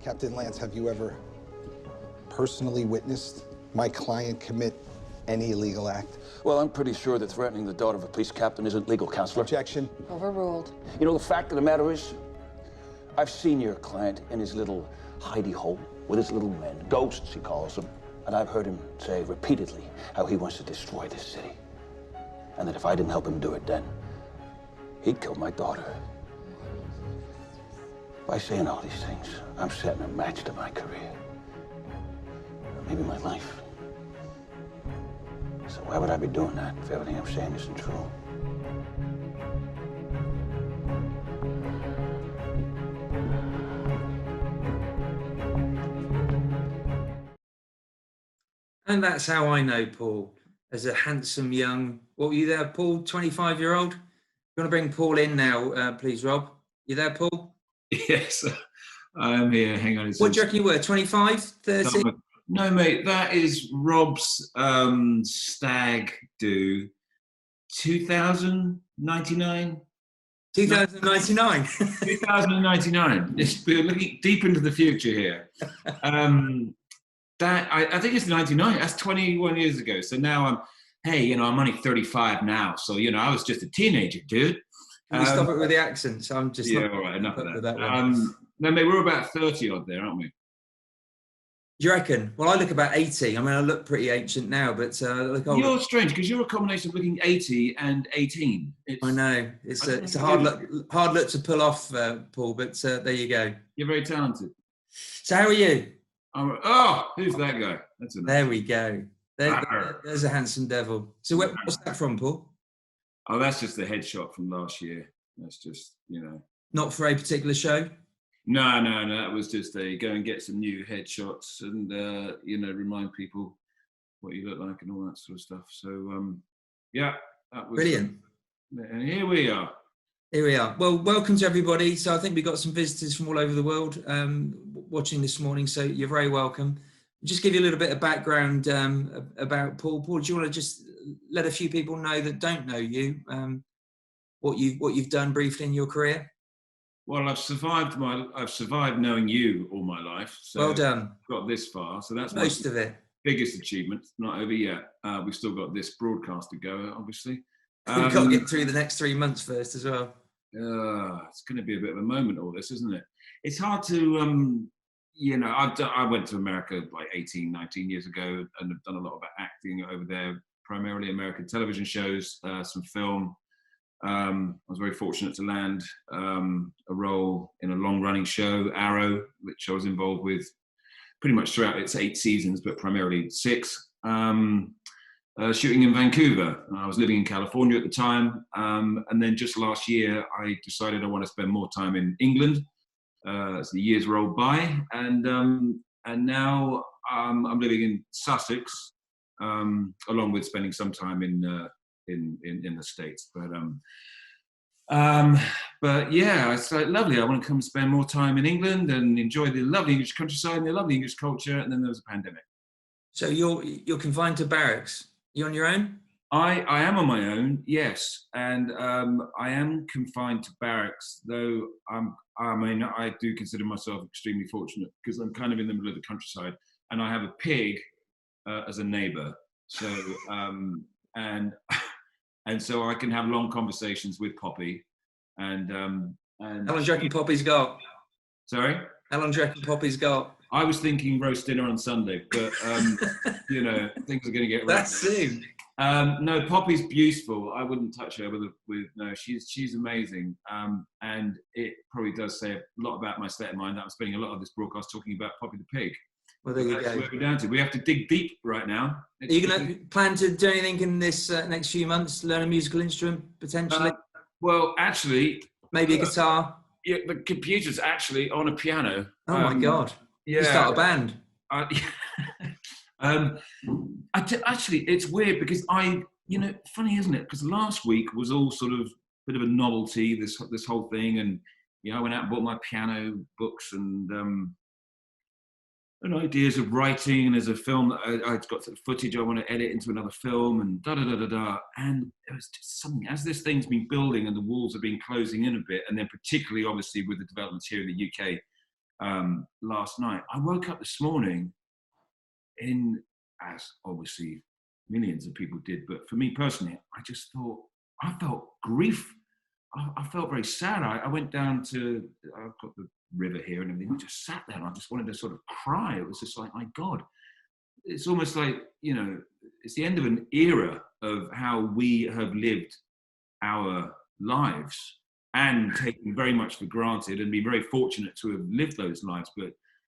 Captain Lance, have you ever personally witnessed my client commit any illegal act? Well, I'm pretty sure that threatening the daughter of a police captain isn't legal, Counselor. Objection. Overruled. You know, the fact of the matter is, I've seen your client in his little hidey hole with his little men, ghosts he calls them, and I've heard him say repeatedly how he wants to destroy this city. And that if I didn't help him do it then, he'd kill my daughter. By saying all these things, I'm setting a match to my career. Or maybe my life. So why would I be doing that if everything I'm saying isn't true? And that's how I know Paul, as a handsome young, what were you there, Paul, 25-year-old? You want to bring Paul in now, please, Rob? You there, Paul? Yes, I am here. Hang on. What do you reckon you were, 25, 30? No, mate, that is Rob's stag do. 2099? 2099. 2099. We're looking deep into the future here. That I think it's 99. That's 21 years ago. So now I'm only 35 now. So, I was just a teenager, dude. Can we stop it with the accents? I'm just all right, enough of that. No, mate, we're about 30 odd there, aren't we? Do you reckon? Well, I look about 80. I mean, I look pretty ancient now, but look older. You're strange because you're a combination of looking 80 and 18. I know it's a hard look to pull off, Paul. But there you go. You're very talented. So how are you? Who's that guy? There we go. There's a handsome devil. So what's that from, Paul? Oh, that's just the headshot from last year. That's just, Not for a particular show? No. That was just go and get some new headshots and, remind people what you look like and all that sort of stuff. So, that was brilliant. And here we are. Well, welcome to everybody. So I think we've got some visitors from all over the world watching this morning. So you're very welcome. Just give you a little bit of background about Paul. Paul, do you want to just let a few people know that don't know you, what you've done briefly in your career? Well, I've survived knowing you all my life. So well done. Got this far, so that's most of it. Biggest achievement. Not over yet. We've still got this broadcast to go, obviously. We've got to get through the next 3 months first as well. It's going to be a bit of a moment, all this, isn't it? It's hard to, I went to America like 18, 19 years ago and have done a lot of acting over there, primarily American television shows, some film. I was very fortunate to land a role in a long-running show, Arrow, which I was involved with pretty much throughout its 8 seasons, but primarily 6. Shooting in Vancouver. I was living in California at the time, and then just last year I decided I want to spend more time in England as the years rolled by, and now I'm living in Sussex, along with spending some time in the States. But yeah, it's like lovely. I want to come and spend more time in England and enjoy the lovely English countryside and the lovely English culture. And then there was a pandemic. So you're confined to barracks. You on your own? I am on my own, yes, and I am confined to barracks. Though I do consider myself extremely fortunate because I'm kind of in the middle of the countryside, and I have a pig as a neighbour. So and so I can have long conversations with Poppy. And how long do you reckon Poppy's got? Sorry? How long do you reckon Poppy's got? I was thinking roast dinner on Sunday, but things are going to get that soon. No, Poppy's beautiful. I wouldn't touch her no. She's amazing, and it probably does say a lot about my state of mind that I'm spending a lot of this broadcast talking about Poppy the pig. Well, there you That's go. Where we're down to. We have to dig deep right now. Are you going to plan to do anything in this next few months? Learn a musical instrument potentially? Well, actually, maybe a guitar. Yeah, the computer's actually on a piano. Oh my God! Yeah. You start a band. Actually, it's weird because funny, isn't it? Because last week was all sort of a bit of a novelty, this whole thing, and I went out and bought my piano books and ideas of writing, and there's a film that I've got some footage I want to edit into another film, and and it was just something, as this thing's been building and the walls have been closing in a bit, and then particularly obviously with the developments here in the UK, last night. I woke up this morning as obviously millions of people did, but for me personally, I felt grief. I felt very sad. I went down to, I've got the river here and everything. I just sat there and I just wanted to sort of cry. It was just like, my God, it's almost like, it's the end of an era of how we have lived our lives and taken very much for granted and been very fortunate to have lived those lives. But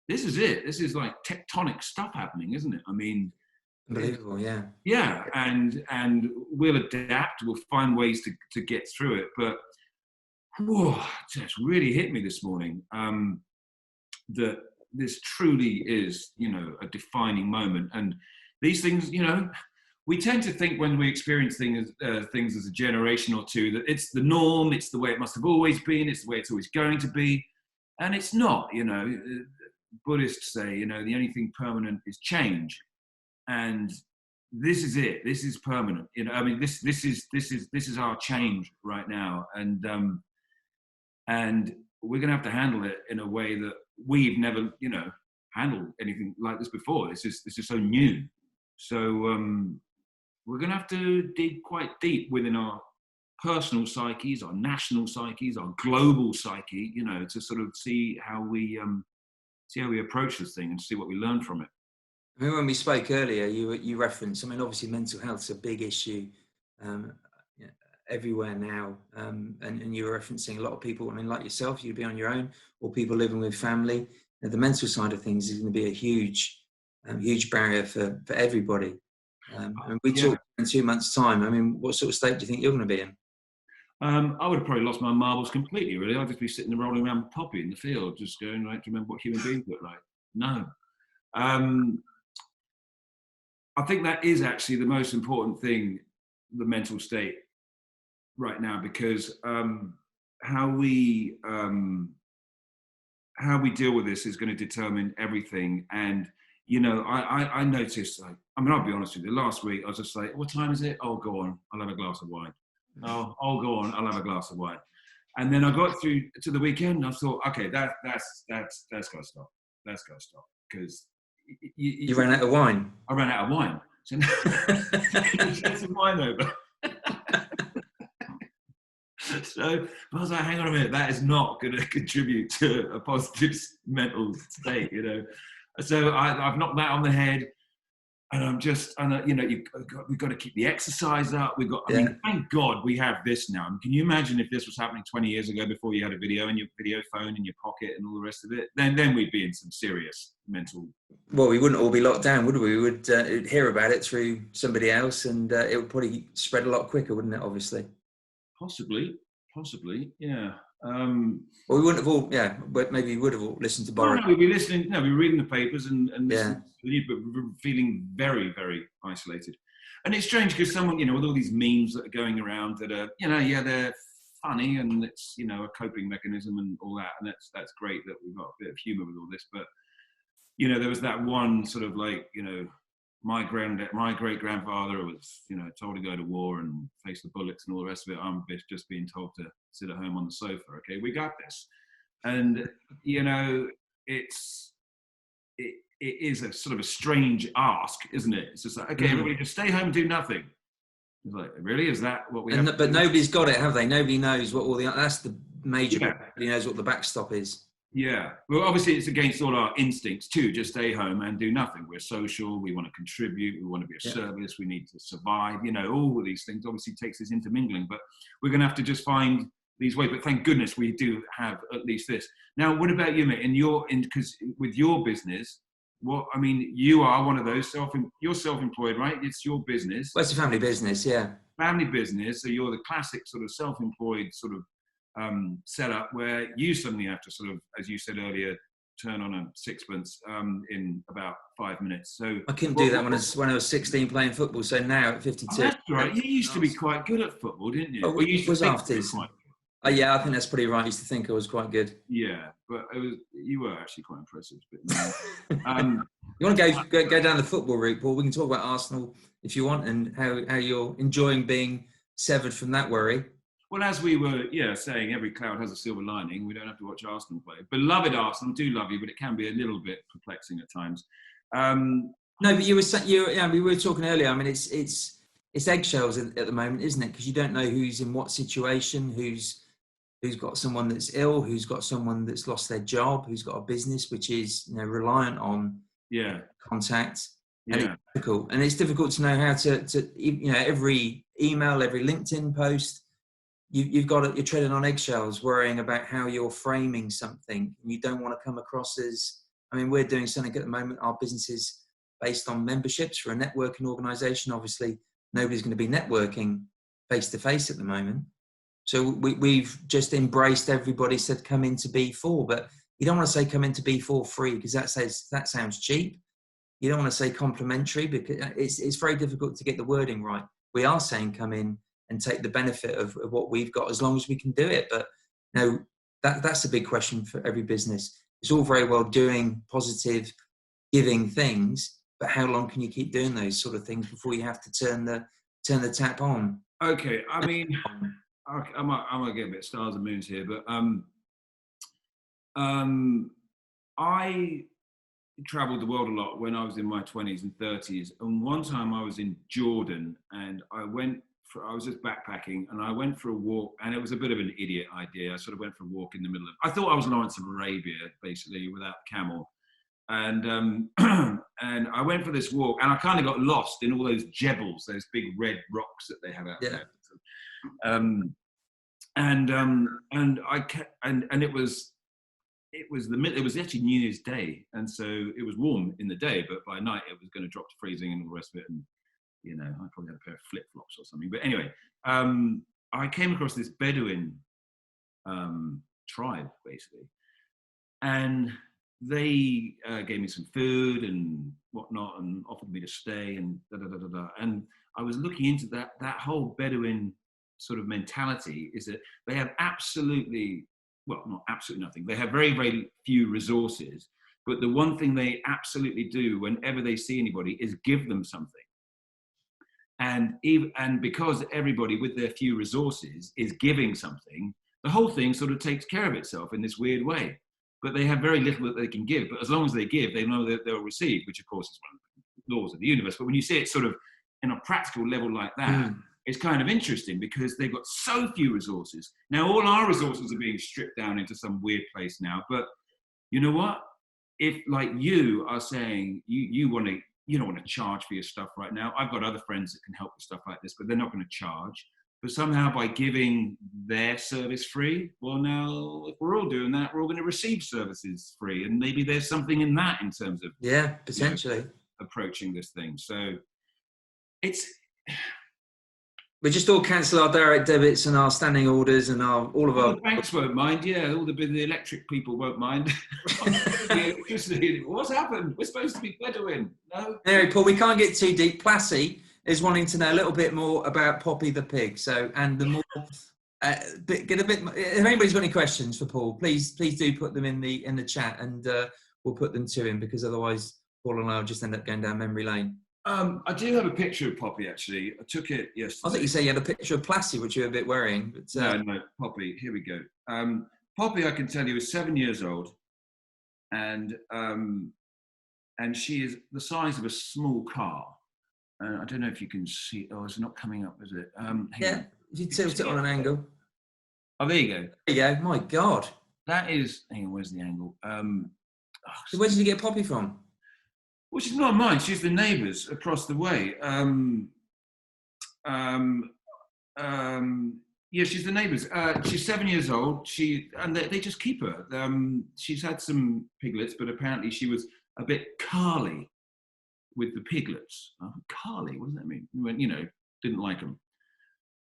this is it. This is like tectonic stuff happening, isn't it? I mean, unbelievable, yeah. Yeah, and we'll adapt. We'll find ways to get through it. But just really hit me this morning that this truly is, a defining moment. And these things, we tend to think when we experience things as a generation or two that it's the norm, it's the way it must have always been, it's the way it's always going to be, and it's not. Buddhists say, the only thing permanent is change. And this is it. This is permanent. This is our change right now, and we're going to have to handle it in a way that we've never, handled anything like this before. This is so new. So we're going to have to dig quite deep within our personal psyches, our national psyches, our global psyche, to sort of see how we approach this thing and see what we learn from it. I mean, when we spoke earlier, you referenced, obviously mental health is a big issue everywhere now. And you were referencing a lot of people, like yourself, you'd be on your own, or people living with family. The mental side of things is going to be a huge barrier for everybody. And we talked in 2 months' time. What sort of state do you think you're going to be in? I would have probably lost my marbles completely, really. I'd just be sitting there rolling around with Poppy in the field, just going, do you remember what human beings look like? No. I think that is actually the most important thing, the mental state right now, because how we deal with this is going to determine everything. And I noticed, I'll be honest with you, last week I was just like, what time is it? Oh, go on, I'll have a glass of wine. Oh, go on, I'll have a glass of wine. And then I got through to the weekend and I thought, okay, that's got to stop. That's got to stop. Because you ran out of wine? I ran out of wine. So get some wine over. So I was like, hang on a minute, that is not going to contribute to a positive mental state, So I've knocked that on the head. And I'm just, we've got to keep the exercise up. Thank God we have this now. Can you imagine if this was happening 20 years ago, before you had a video in your video phone in your pocket and all the rest of it? Then we'd be in some serious mental. Well, we wouldn't all be locked down, would we? We would hear about it through somebody else, and it would probably spread a lot quicker, wouldn't it? Obviously. Possibly, yeah. Well, we wouldn't have all, but maybe we would have all listened to Boris. No, we'd be listening. No, we were reading the papers and listening to the news, but we were feeling very, very isolated. And it's strange because someone, with all these memes that are going around that are, they're funny and it's, a coping mechanism and all that, and that's great that we've got a bit of humour with all this. But there was that one sort of like, my great grandfather was, told to go to war and face the bullets and all the rest of it. I'm just being told to sit at home on the sofa. Okay, we got this. And it is a sort of a strange ask, isn't it? It's just like, okay, everybody just stay home and do nothing. It's like, really, is that what we have? But nobody's got it, have they? Nobody knows what all the. That's the major. Yeah. Nobody knows what the backstop is. Yeah, well, obviously it's against all our instincts too. Just stay home and do nothing. We're social. We want to contribute. We want to be of service. We need to survive. All of these things obviously takes this intermingling. But we're going to have to just find these ways. But thank goodness we do have at least this. Now, what about you, mate? Because with your business, you are one of those you're self-employed, right? It's your business. Well, it's a family business, yeah. Family business. So you're the classic sort of self-employed sort of setup where you suddenly have to sort of, as you said earlier, turn on a sixpence in about 5 minutes. So I couldn't do that when I was 16 playing football. So now at 52, that's right. You used to be quite good at football, didn't you? Oh, it was after. Yeah, I think that's pretty right. I used to think I was quite good. Yeah, but you were actually quite impressive. But, you want to go down the football route, Paul? We can talk about Arsenal if you want, and how you're enjoying being severed from that worry. Well, as we were, saying, every cloud has a silver lining. We don't have to watch Arsenal play. Beloved Arsenal, do love you, but it can be a little bit perplexing at times. No, but we were talking earlier. I mean, it's eggshells at the moment, isn't it? Because you don't know who's in what situation, who's got someone that's ill, who's got someone that's lost their job, who's got a business which is reliant on contact. And it's difficult. And it's difficult to know how to every email, every LinkedIn post, you're treading on eggshells, worrying about how you're framing something. You don't want to come across as, we're doing something at the moment. Our business is based on memberships for a networking organisation. Obviously, nobody's going to be networking face to face at the moment. So we've just embraced everybody, said come into B4, but you don't want to say come into B4 free because that sounds cheap. You don't want to say complimentary because it's very difficult to get the wording right. We are saying come in and take the benefit of what we've got as long as we can do it. But that's a big question for every business. It's all very well doing positive, giving things, but how long can you keep doing those sort of things before you have to turn the tap on? Okay, I'm gonna get a bit stars and moons here, but I traveled the world a lot when I was in my 20s and 30s, and one time I was in Jordan and I was just backpacking and I went for a walk, and it was a bit of an idiot idea. I sort of went for a walk in the middle of, I thought I was Lawrence of Arabia, basically, without camel. And and I went for this walk and I kind of got lost in all those jebels, those big red rocks that they have out there. It was actually New Year's Day, and so it was warm in the day, but by night it was going to drop to freezing and all the rest of it. And I probably had a pair of flip flops or something. But anyway, I came across this Bedouin tribe basically, and they gave me some food and whatnot, and offered me to stay and And I was looking into that whole Bedouin sort of mentality is that they have not absolutely nothing. They have very, very few resources, but the one thing they absolutely do whenever they see anybody is give them something. And because everybody with their few resources is giving something, the whole thing sort of takes care of itself in this weird way. But they have very little that they can give. But as long as they give, they know that they'll receive, which of course is one of the laws of the universe. But when you see it sort of in a practical level like that, it's kind of interesting because they've got so few resources. Now, all our resources are being stripped down into some weird place now. But you know what? If, like you are saying, you don't want to charge for your stuff right now. I've got other friends that can help with stuff like this, but they're not going to charge. But somehow by giving their service free, well, now, if we're all doing that, we're all going to receive services free. And maybe there's something in that in terms of potentially approaching this thing. So we just all cancel our direct debits and our standing orders and all of our... The banks won't mind, all the electric people won't mind. What's happened? We're supposed to be Bedouin. No? Anyway, Paul, we can't get too deep. Plassy is wanting to know a little bit more about Poppy the pig. So, and the more... get a bit... If anybody's got any questions for Paul, please do put them in the chat, and we'll put them to him, because otherwise Paul and I will just end up going down memory lane. I do have a picture of Poppy, actually. I took it yesterday. I thought you said you had a picture of Plassy, which you were a bit worrying. But, No, Poppy. Here we go. Poppy, I can tell you, is 7 years old, and she is the size of a small car. I don't know if you can see. Oh, it's not coming up, is it? If you tilt it on an angle. Oh, there you go. There you go. My God. That is. Hang on, where's the angle? So where did you get Poppy from? Well, she's not mine. She's the neighbours across the way. She's the neighbours. She's 7 years old. They just keep her. She's had some piglets, but apparently she was a bit carly with the piglets. Carly, what does that mean? Didn't like them.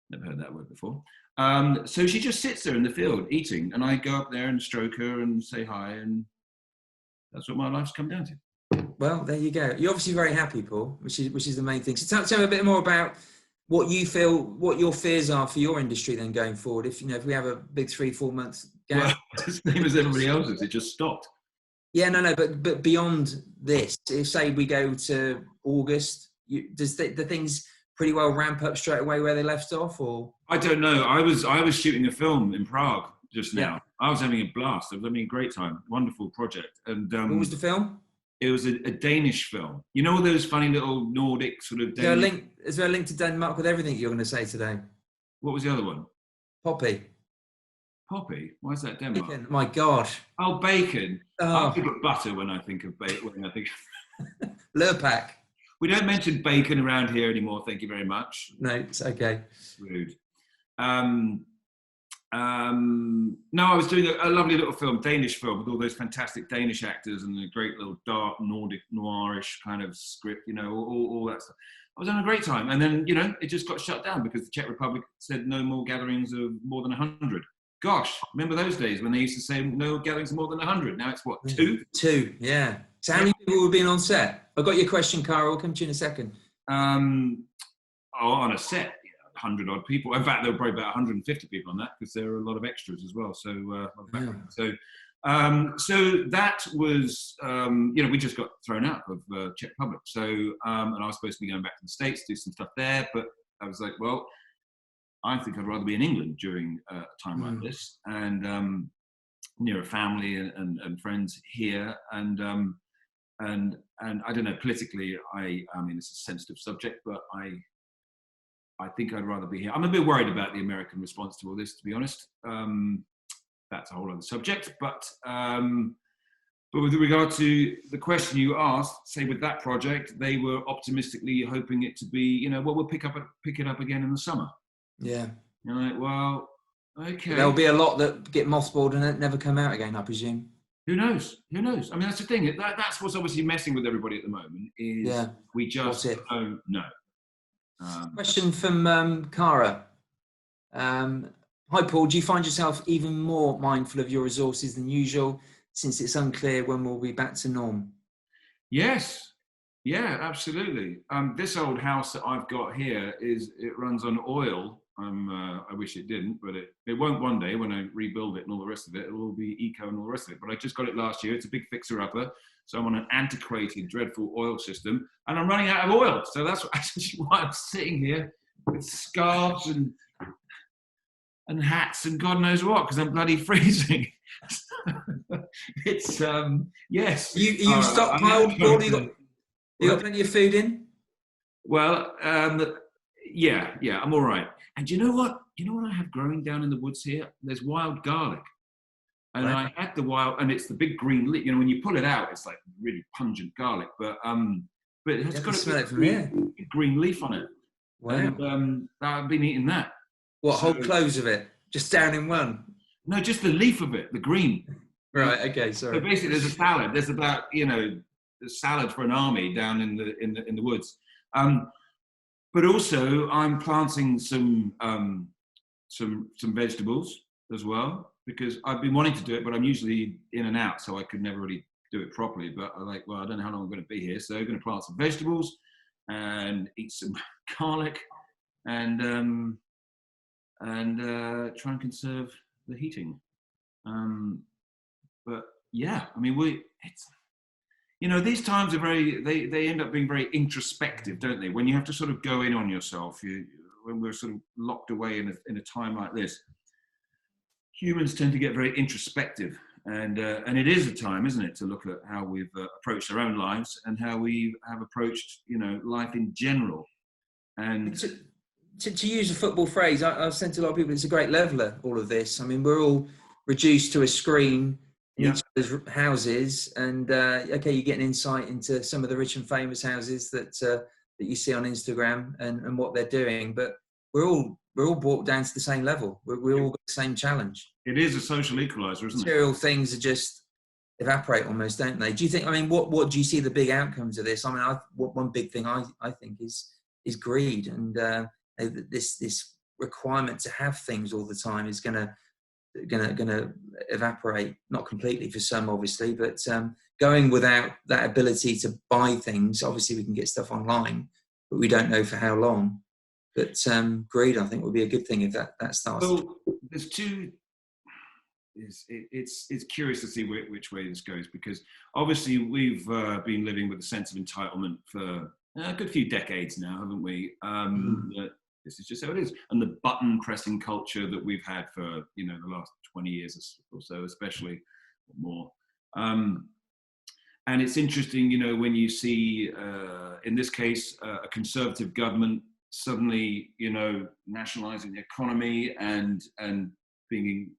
Never heard that word before. So she just sits there in the field eating, and I go up there and stroke her and say hi, and that's what my life's come down to. Well, there you go. You're obviously very happy, Paul, which is the main thing. So tell me a bit more about what you feel, what your fears are for your industry then going forward. If we have a big 3-4 month gap. Well, the same as everybody else's, it just stopped. Yeah, no, but beyond this, if say we go to August, does the things pretty well ramp up straight away where they left off, or? I don't know. I was shooting a film in Prague just now. Yeah. I was having a blast. I was having a great time. Wonderful project. And What was the film? it was a Danish film. You know all those funny little Nordic sort of Danish... Is there a link to Denmark with everything you're going to say today? What was the other one? Poppy. Poppy? Why is that Denmark? Bacon. My God. Oh, bacon. Oh. I think of butter when I think of bacon. Lurpak. We don't mention bacon around here anymore. Thank you very much. No, it's okay. Rude. No, I was doing a lovely little film, Danish film, with all those fantastic Danish actors and a great little dark Nordic noirish kind of script, you know, all that stuff. I was having a great time. And then, you know, it just got shut down because the Czech Republic said no more gatherings of more than 100. Gosh, remember those days when they used to say no gatherings of more than 100? Now it's what, 2? 2, yeah. So how many people were being on set? I got your question, Carl. I'll come to you in a second. On a set, 100 odd people. In fact, there were probably about 150 people on that because there were a lot of extras as well. So, so that was, you know, we just got thrown out of Czech Republic. So, and I was supposed to be going back to the States, do some stuff there, but I was like, well, I think I'd rather be in England during a time like this, and near a family and friends here, and I don't know, politically, I mean, it's a sensitive subject, but I think I'd rather be here. I'm a bit worried about the American response to all this, to be honest. That's a whole other subject, but with regard to the question you asked, say with that project, they were optimistically hoping it to be, you know, well, we'll pick it up again in the summer. Yeah. You're like, well, okay. There'll be a lot that get mothballed and never come out again, I presume. Who knows? Who knows? I mean, that's the thing. That's what's obviously messing with everybody at the moment is we just don't know. Question from Cara. Hi, Paul. Do you find yourself even more mindful of your resources than usual since it's unclear when we'll be back to norm? Yes. Yeah, absolutely. This old house that I've got here it runs on oil. I wish it didn't, but it won't one day when I rebuild it and all the rest of it. It'll all be eco and all the rest of it. But I just got it last year. It's a big fixer-upper. So I'm on an antiquated, dreadful oil system, and I'm running out of oil. So that's why I'm sitting here with scarves and hats and God knows what, because I'm bloody freezing. It's yes. You stockpiled, Paul? You got plenty of food in? Well, yeah, I'm all right. And you know what? You know what I have growing down in the woods here? There's wild garlic. And I had the wild, and it's the big green leaf. You know, when you pull it out, it's like really pungent garlic. But it has got a green leaf on it. Wow. And I've been eating that. What, whole cloves of it? Just down in one? No, just the leaf of it, the green. Right, okay, sorry. So basically there's a salad. There's about, you know, a salad for an army down in the woods. But also I'm planting some vegetables as well, because I've been wanting to do it, but I'm usually in and out, so I could never really do it properly. But I'm like, well, I don't know how long I'm going to be here, so I'm going to plant some vegetables and eat some garlic and try and conserve the heating. But yeah, I mean, it's, you know, these times are they end up being very introspective, don't they? When you have to sort of go in on yourself, when we're sort of locked away in a time like this, humans tend to get very introspective, and it is a time, isn't it, to look at how we've approached our own lives and how we have approached, you know, life in general. And to use a football phrase, I've said to a lot of people, it's a great leveler, all of this. I mean, we're all reduced to a screen in each other's houses, and okay, you get an insight into some of the rich and famous houses that you see on Instagram and what they're doing, but we're all brought down to the same level. We all got the same challenge. It is a social equalizer, isn't it? Material things are just evaporate almost, don't they? Do you think? I mean, what do you see the big outcomes of this? I mean, one big thing I think is greed, and this requirement to have things all the time is gonna evaporate, not completely for some, obviously, but going without that ability to buy things. Obviously, we can get stuff online, but we don't know for how long. But greed, I think, would be a good thing if that starts. Well, there's two. It's curious to see which way this goes, because obviously we've been living with a sense of entitlement for a good few decades now, haven't we? That this is just how it is. And the button pressing culture that we've had for, you know, the last 20 years or so, especially, or more. And it's interesting, you know, when you see, in this case, a Conservative government suddenly, you know, nationalising the economy and being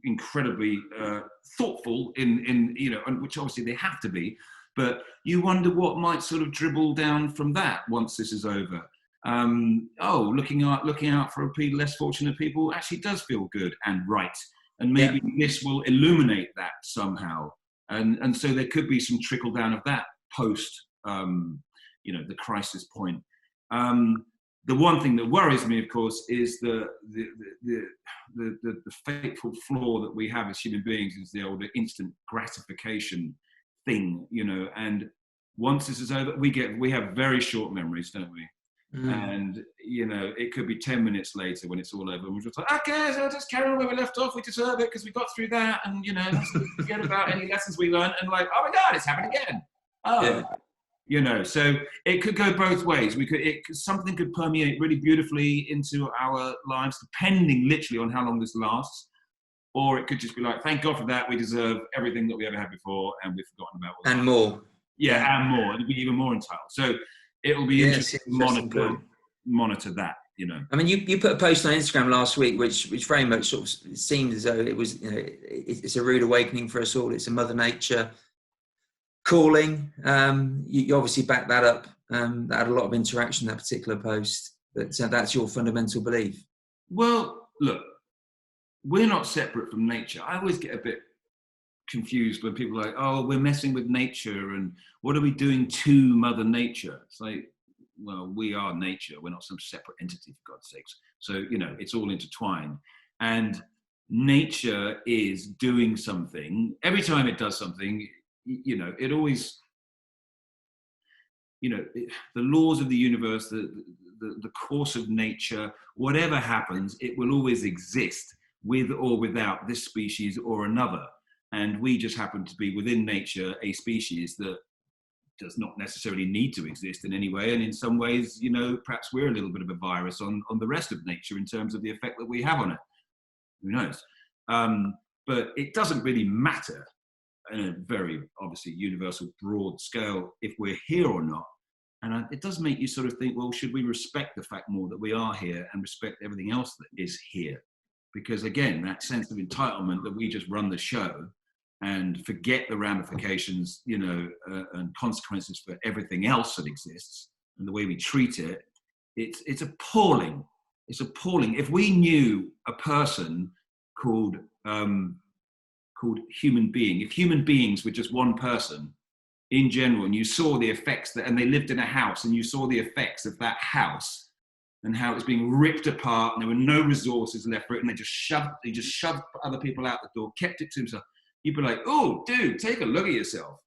incredibly thoughtful in, you know, and which obviously they have to be, but you wonder what might sort of dribble down from that once this is over. Looking out for less fortunate people actually does feel good and right, and maybe this will illuminate that somehow. And so there could be some trickle down of that post, you know, the crisis point. The one thing that worries me, of course, is the fateful flaw that we have as human beings is the old instant gratification thing, you know. And once this is over, we have very short memories, don't we? And you know, it could be 10 minutes later when it's all over, and we're just like, okay, so I'll just carry on where we left off. We deserve it because we got through that, and you know, forget about any lessons we learned, and like, oh my God, it's happened again. You know, so it could go both ways. Something could permeate really beautifully into our lives, depending literally on how long this lasts, or it could just be like, thank God for that. We deserve everything that we ever had before, and we've forgotten about all and that. more. Yeah, and more. It'll be even more entitled. So it'll be interesting to monitor that. You know, I mean, you put a post on Instagram last week, which very much sort of seemed as though it was, you know, it's a rude awakening for us all. It's a Mother Nature calling. You obviously back that up. That had a lot of interaction, that particular post. But that's your fundamental belief. Well, look, we're not separate from nature. I always get a bit confused when people are like, oh, we're messing with nature and what are we doing to Mother Nature? It's like, well, we are nature. We're not some separate entity, for God's sakes. So, you know, it's all intertwined. And nature is doing something. Every time it does something, you know, it always, you know, the laws of the universe, the course of nature, whatever happens, it will always exist with or without this species or another. And we just happen to be within nature, a species that does not necessarily need to exist in any way. And in some ways, you know, perhaps we're a little bit of a virus on the rest of nature in terms of the effect that we have on it. Who knows? But it doesn't really matter in a very obviously universal broad scale if we're here or not. And it does make you sort of think, well, should we respect the fact more that we are here and respect everything else that is here? Because again, that sense of entitlement that we just run the show and forget the ramifications, you know, and consequences for everything else that exists and the way we treat it, it's appalling. It's appalling. If we knew a person called human being, if human beings were just one person in general, and you saw the effects and they lived in a house and you saw the effects of that house and how it was being ripped apart and there were no resources left for it, and they just shoved other people out the door, kept it to himself, you'd be like, oh, dude, take a look at yourself.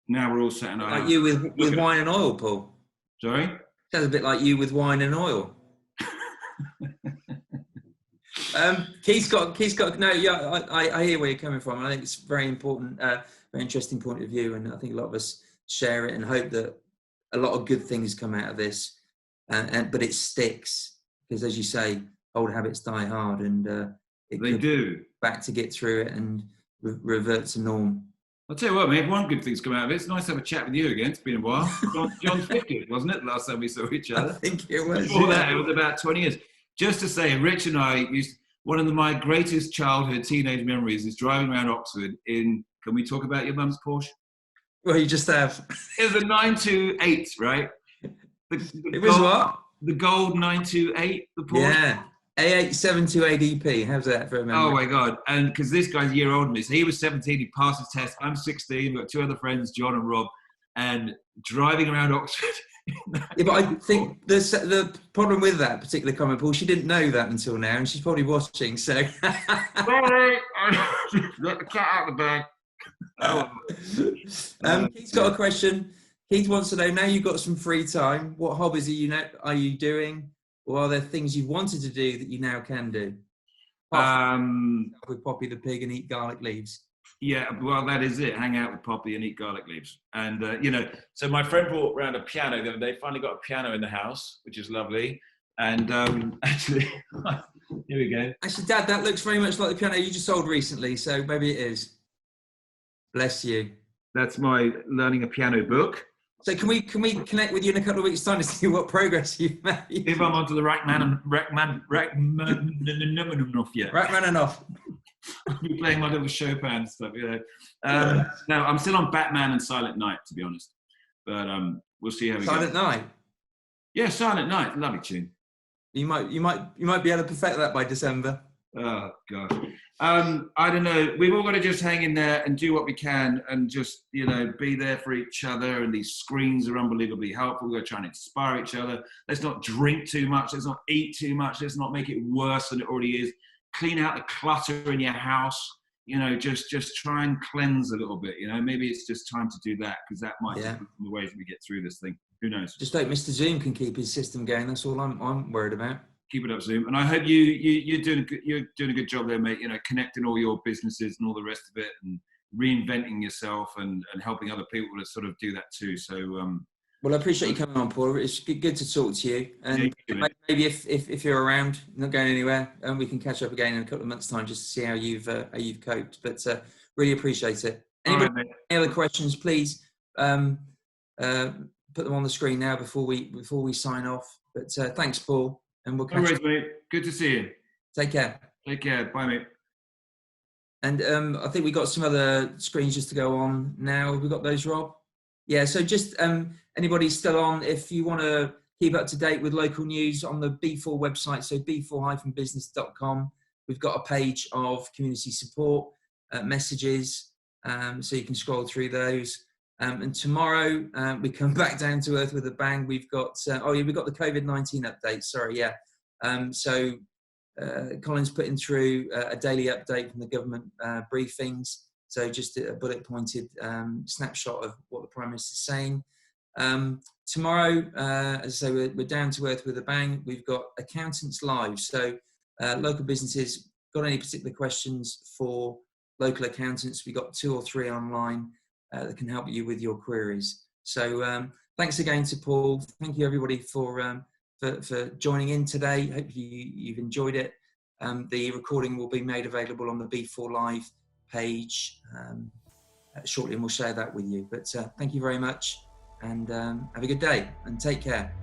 Now we're all sat in our Like house. you with wine and oil, Paul. Sorry? Sounds a bit like you with wine and oil. Keith's got no. Yeah, I hear where you're coming from. I think it's very important, very interesting point of view, and I think a lot of us share it and hope that a lot of good things come out of this. But it sticks because, as you say, old habits die hard, and they do. Back to get through it and revert to norm. I'll tell you what, mate, one good thing's come out of it. It's nice to have a chat with you again. It's been a while. John's 50th, wasn't it? Last time we saw each other. I think it was. Before that, it was about 20 years. Just to say, Rich and I one of my greatest childhood teenage memories is driving around Oxford in, can we talk about your mum's Porsche? Well, you just have. It was a 928, right? It was what? The gold 928, the Porsche. Yeah. A872ADP. How's that for a memory? Oh my God. And because this guy's a year older than me. So he was 17, he passed his test. I'm 16, we've got two other friends, John and Rob, and driving around Oxford. Yeah, but I think the problem with that particular comment, Paul, she didn't know that until now, and she's probably watching, so. Sorry, let the cat out of the bag. Keith's got a question. Keith wants to know, now you've got some free time, what hobbies are you doing? Or are there things you've wanted to do that you now can do? With Poppy the pig and eat garlic leaves. Yeah, well, that is it. Hang out with Poppy and eat garlic leaves. And, so my friend brought around a piano the other day. Finally got a piano in the house, which is lovely. And actually, here we go. Actually, Dad, that looks very much like the piano you just sold recently, so maybe it is. Bless you. That's my learning a piano book. So can we connect with you in a couple of weeks' time to see what progress you've made? If I'm onto the Rachmaninoff yet. Rachmaninoff. I'll be playing my little Chopin stuff, No, I'm still on Batman and Silent Night, to be honest. But we'll see how we go. Silent Night. Yeah, Silent Night, lovely tune. You might be able to perfect that by December. Oh gosh. I don't know. We've all got to just hang in there and do what we can, and just be there for each other. And these screens are unbelievably helpful. We've got to try and inspire each other. Let's not drink too much. Let's not eat too much. Let's not make it worse than it already is. Clean out the clutter in your house. Just try and cleanse a little bit. Maybe it's just time to do that, because that might be the ways that we get through this thing. Who knows? Just hope Mr. Zoom can keep his system going. That's all I'm worried about. Keep it up, Zoom. And I hope you're doing a good job there, mate. Connecting all your businesses and all the rest of it, and reinventing yourself and helping other people to sort of do that too. So, well, I appreciate you coming on, Paul. It's good to talk to you. And maybe if you're around, not going anywhere, and we can catch up again in a couple of months' time just to see how you've coped. But really appreciate it. Anybody, any other questions, please put them on the screen now before we sign off. But thanks, Paul. And we'll catch up. Mate. Good to see you. Take care. Take care. Bye, mate. And I think we got some other screens just to go on now. Have we got those, Rob? Yeah. So just anybody still on, if you want to keep up to date with local news on the B4 website, so b4-business.com, we've got a page of community support messages, so you can scroll through those. And tomorrow we come back down to earth with a bang. We've got we've got the COVID-19 update. Sorry, yeah. So Colin's putting through a daily update from the government briefings. So just a bullet pointed snapshot of what the Prime Minister's saying. Tomorrow, as I say, we're down to earth with a bang. We've got accountants live. So local businesses, got any particular questions for local accountants? We've got 2 or 3 online that can help you with your queries. So thanks again to Paul. Thank you everybody for joining in today. Hope you've enjoyed it. The recording will be made available on the B4 Live page shortly, and we'll share that with you. But thank you very much, and have a good day and take care.